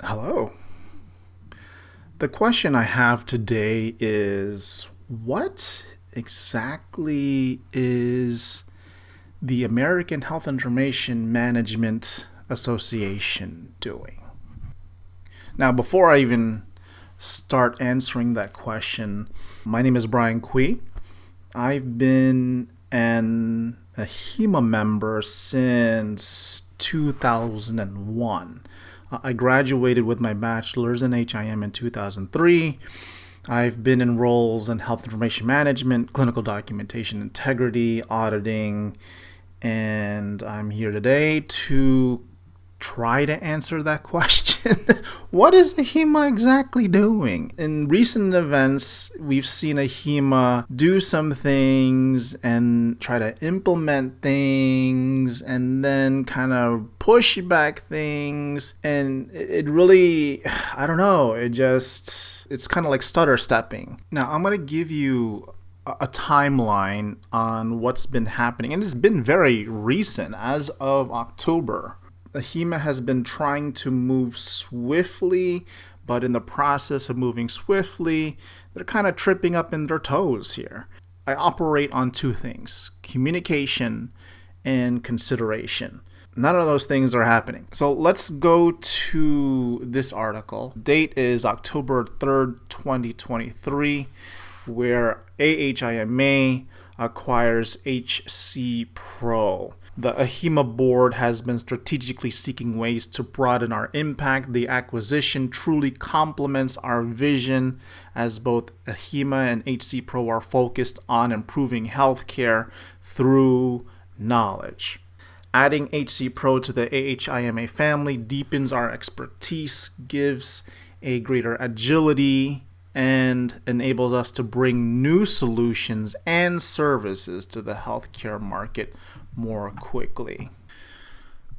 Hello. The question I have today is what exactly is the American Health Information Management Association doing? Now, before I even start answering that question, my name is Brian Kui. I've been an Ahima member since 2001. I graduated with my bachelor's in HIM in 2003. I've been in roles in health information management, clinical documentation integrity, auditing, and I'm here today to try to answer that question. What is Ahima exactly doing? In recent events, we've seen Ahima do some things and try to implement things and then kind of push back things. And it really, I don't know, it's kind of like stutter stepping. Now, I'm going to give you a timeline on what's been happening, and it's been very recent as of October. Ahima has been trying to move swiftly, but in the process of moving swiftly, they're kind of tripping up in their toes here. I operate on two things: communication and consideration. None of those things are happening. So let's go to this article. Date is October 3rd, 2023, where AHIMA acquires HCPro. The Ahima board has been strategically seeking ways to broaden our impact. The acquisition truly complements our vision, as both Ahima and HCPro are focused on improving healthcare through knowledge. Adding HCPro to the AHIMA family deepens our expertise, gives a greater agility, and enables us to bring new solutions and services to the healthcare market more quickly.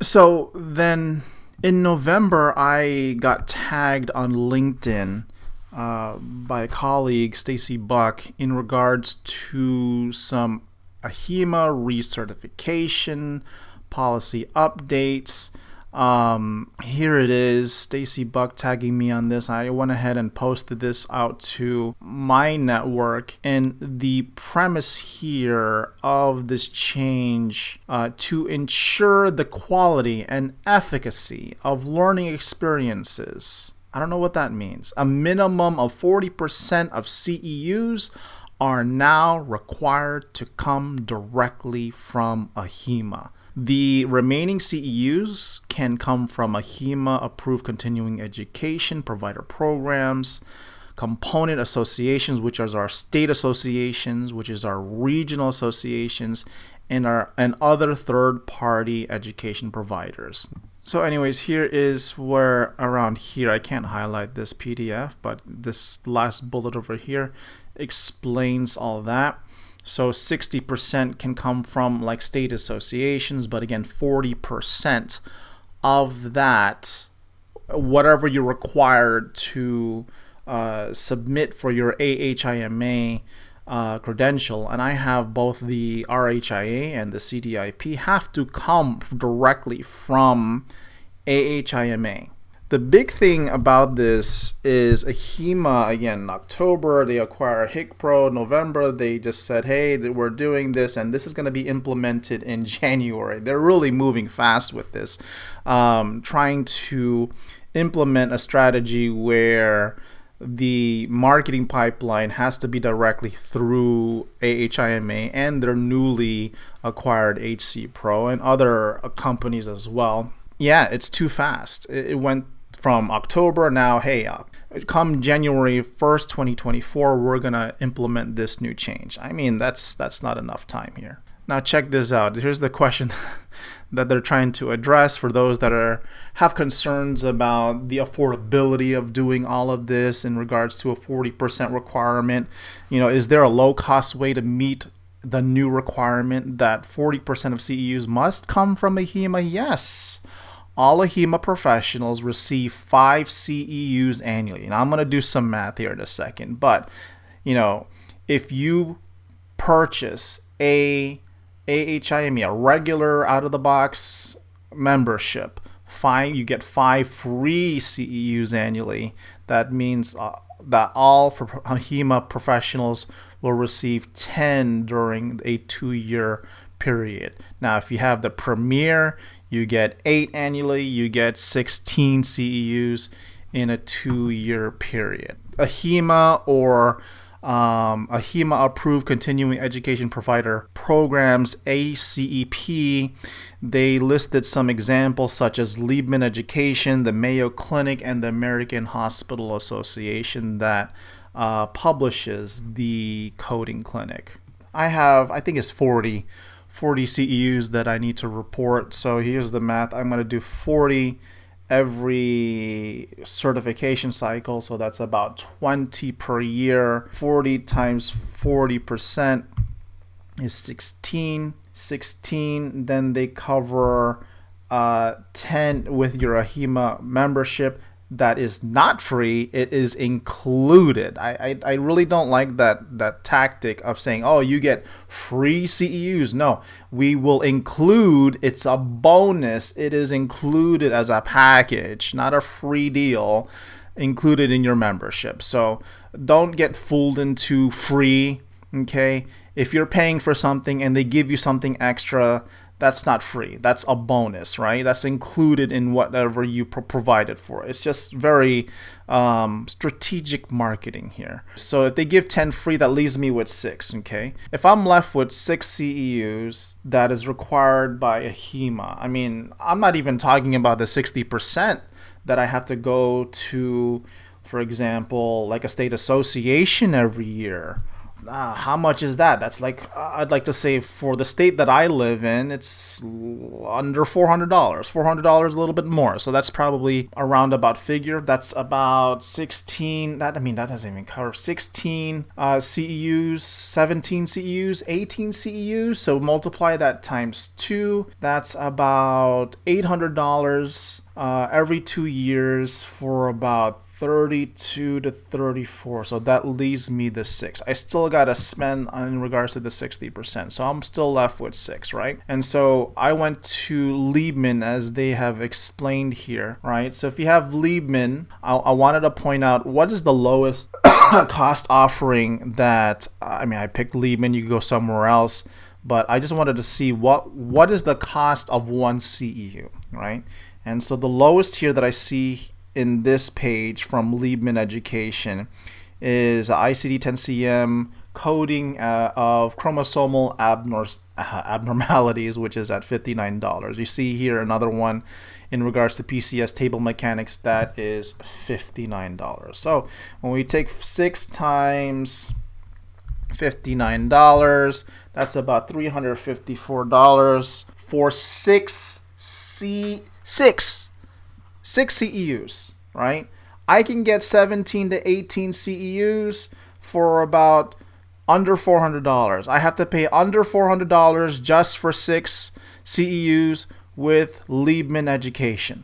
So then in November, I got tagged on LinkedIn by a colleague, Stacy Buck, in regards to some Ahima recertification policy updates. Here it is, Stacy Buck tagging me on this. I went ahead and posted this out to my network, and the premise here of this change to ensure the quality and efficacy of learning experiences. I don't know what that means. A minimum of 40% of CEUs are now required to come directly from Ahima. The remaining CEUs can come from Ahima approved continuing education provider programs, component associations, which are our state associations, which is our regional associations, and other third-party education providers. So anyways, here is where around here, I can't highlight this PDF, but this last bullet over here explains all that. So 60% can come from like state associations, but again, 40% of that, whatever you're required to submit for your AHIMA credential, and I have both the RHIA and the CDIP, have to come directly from AHIMA. The big thing about this is Ahima, again, in October, they acquire HCPro. November, they just said, hey, we're doing this, and this is going to be implemented in January. They're really moving fast with this, trying to implement a strategy where the marketing pipeline has to be directly through AHIMA and their newly acquired HCPro and other companies as well. Yeah, it's too fast. It went from October, now, hey, come January 1st, 2024, we're going to implement this new change. I mean, that's not enough time here. Now check this out. Here's the question that they're trying to address for those that have concerns about the affordability of doing all of this in regards to a 40% requirement. Is there a low-cost way to meet the new requirement that 40% of CEUs must come from Ahima? Yes. All Ahima professionals receive 5 CEUs annually. Now, I'm going to do some math here in a second, but, if you purchase a AHIMA, a regular out-of-the-box membership you get 5 free CEUs annually. That means that all Ahima professionals will receive 10 during a 2-year period. Now, if you have the Premier, you get 8 annually. You get 16 CEUs in a 2-year period. Ahima or Ahima approved continuing education provider programs, ACEP, they listed some examples such as Liebman Education, the Mayo Clinic, and the American Hospital Association that publishes the Coding Clinic. I think it's 40 CEUs that I need to report. So here's the math. I'm going to do 40 every certification cycle, so that's about 20 per year. 40 times 40% is 16. Then they cover 10 with your Ahima membership. That is not free, it is included. I really don't like that tactic of saying, oh, you get free CEUs. No, we will include, it's a bonus. It is included as a package, not a free deal, included in your membership. So don't get fooled into free, okay? If you're paying for something and they give you something extra, that's not free. That's a bonus, right? That's included in whatever you provided for. It's just very strategic marketing here. So if they give 10 free, that leaves me with 6, okay? If I'm left with 6 CEUs that is required by Ahima, I mean, I'm not even talking about the 60% that I have to go to, for example, like a state association every year. How much is that? That's like, I'd like to say for the state that I live in, it's under $400. $400, a little bit more. So that's probably a roundabout figure. That's about 16. That doesn't even cover 16 CEUs, 17 CEUs, 18 CEUs. So multiply that times 2. That's about $800 every 2 years for about 32 to 34. So that leaves me the 6. I still got to spend in regards to the 60%. So I'm still left with 6, right? And so I went to Liebman as they have explained here, right? So if you have Liebman, I wanted to point out what is the lowest cost offering that, I picked Liebman, you could go somewhere else, but I just wanted to see what is the cost of one CEU, right? And so the lowest here that I see in this page from Liebman Education is ICD-10-CM coding of chromosomal abnormalities, which is at $59. You see here another one in regards to PCS table mechanics that is $59. So when we take 6 times $59, that's about $354 for 6 CEUs, right? I can get 17 to 18 CEUs for about under $400. I have to pay under $400 just for 6 CEUs with Liebman Education.